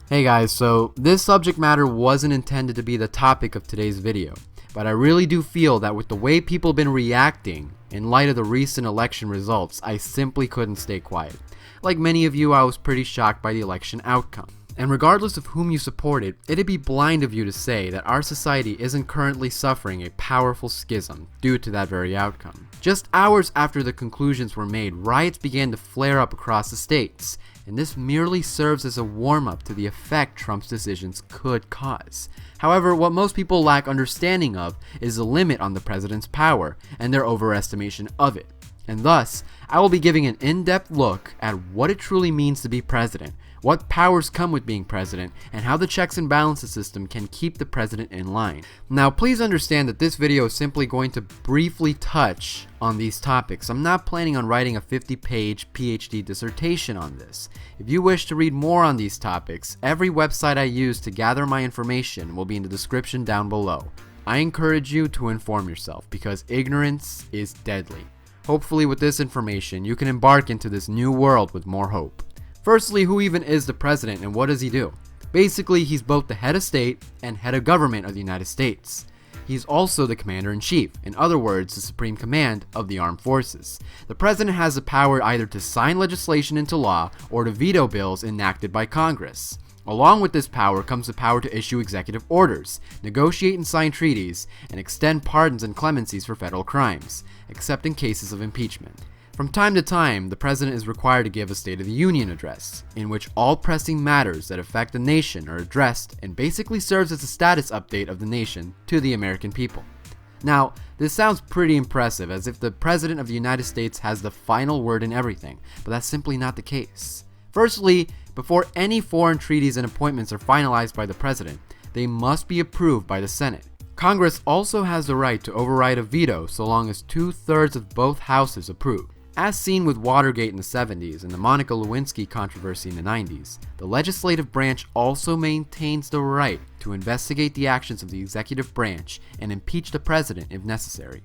Hey guys, so this subject matter wasn't intended to be the topic of today's video, but I really do feel that with the way people have been reacting in light of the recent election results, I simply couldn't stay quiet. Like many of you, I was pretty shocked by the election outcome. And regardless of whom you supported, it'd be blind of you to say that our society isn't currently suffering a powerful schism due to that very outcome. Just hours after the conclusions were made, riots began to flare up across the states, and this merely serves as a warm-up to the effect Trump's decisions could cause. However, what most people lack understanding of is the limit on the president's power and their overestimation of it. And thus, I will be giving an in-depth look at what it truly means to be president, what powers come with being president, and how the checks and balances system can keep the president in line. Now, please understand that this video is simply going to briefly touch on these topics. I'm not planning on writing a 50-page PhD dissertation on this. If you wish to read more on these topics, every website I use to gather my information will be in the description down below. I encourage you to inform yourself because ignorance is deadly. Hopefully with this information, you can embark into this new world with more hope. Firstly, who even is the president and what does he do? Basically, he's both the head of state and head of government of the United States. He's also the commander-in-chief, in other words, the supreme command of the armed forces. The president has the power either to sign legislation into law or to veto bills enacted by Congress. Along with this power comes the power to issue executive orders, negotiate and sign treaties, and extend pardons and clemencies for federal crimes, except in cases of impeachment. From time to time, the president is required to give a State of the Union address, in which all pressing matters that affect the nation are addressed and basically serves as a status update of the nation to the American people. Now, this sounds pretty impressive, as if the President of the United States has the final word in everything, but that's simply not the case. Firstly, before any foreign treaties and appointments are finalized by the President, they must be approved by the Senate. Congress also has the right to override a veto so long as 2/3 of both houses approve. As seen with Watergate in the 70s and the Monica Lewinsky controversy in the 90s, the legislative branch also maintains the right to investigate the actions of the executive branch and impeach the president if necessary.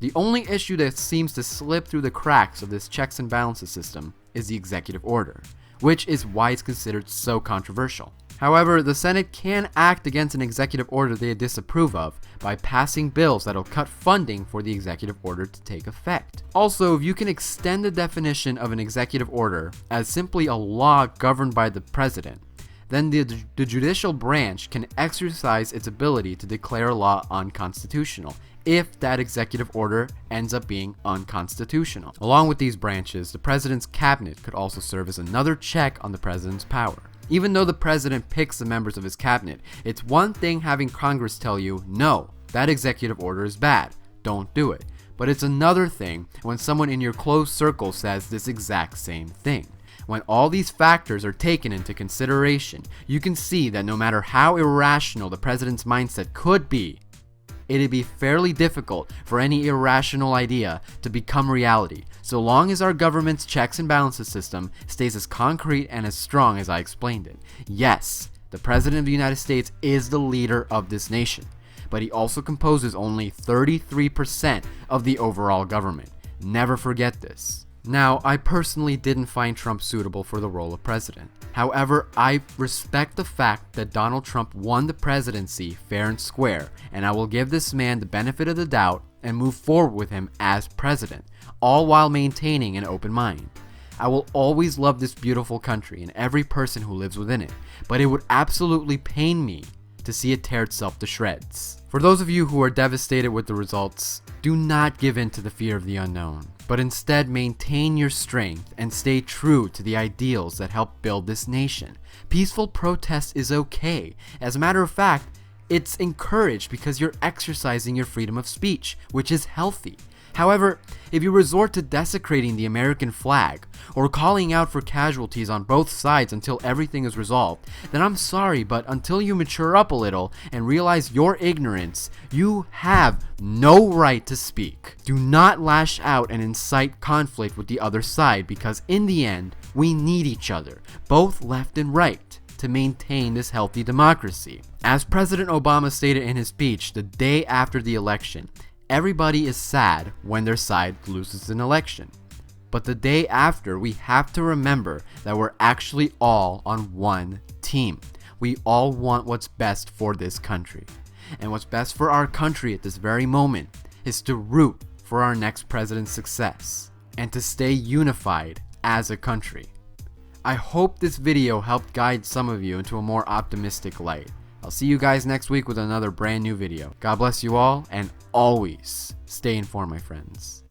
The only issue that seems to slip through the cracks of this checks and balances system is the executive order, which is why it's considered so controversial. However, the Senate can act against an executive order they disapprove of by passing bills that'll cut funding for the executive order to take effect. Also, if you can extend the definition of an executive order as simply a law governed by the president, then the judicial branch can exercise its ability to declare a law unconstitutional if that executive order ends up being unconstitutional. Along with these branches, the president's cabinet could also serve as another check on the president's power. Even though the president picks the members of his cabinet, it's one thing having Congress tell you, no, that executive order is bad, don't do it. But it's another thing when someone in your close circle says this exact same thing. When all these factors are taken into consideration, you can see that no matter how irrational the president's mindset could be, it'd be fairly difficult for any irrational idea to become reality, so long as our government's checks and balances system stays as concrete and as strong as I explained it. Yes, the President of the United States is the leader of this nation, but he also composes only 33% of the overall government. Never forget this. Now, I personally didn't find Trump suitable for the role of president. However, I respect the fact that Donald Trump won the presidency fair and square, and I will give this man the benefit of the doubt and move forward with him as president, all while maintaining an open mind. I will always love this beautiful country and every person who lives within it, but it would absolutely pain me to see it tear itself to shreds. For those of you who are devastated with the results, do not give in to the fear of the unknown, but instead maintain your strength and stay true to the ideals that help build this nation. Peaceful protest is okay. As a matter of fact, it's encouraged because you're exercising your freedom of speech, which is healthy. However, if you resort to desecrating the American flag or calling out for casualties on both sides until everything is resolved, then I'm sorry, but until you mature up a little and realize your ignorance, you have no right to speak. Do not lash out and incite conflict with the other side because in the end, we need each other, both left and right, to maintain this healthy democracy. As President Obama stated in his speech the day after the election, everybody is sad when their side loses an election. But the day after, we have to remember that we're actually all on one team. we all want what's best for this country. And what's best for our country at this very moment is to root for our next president's success and to stay unified as a country. I hope this video helped guide some of you into a more optimistic light. I'll see you guys next week with another brand new video. God bless you all, and always stay informed, my friends.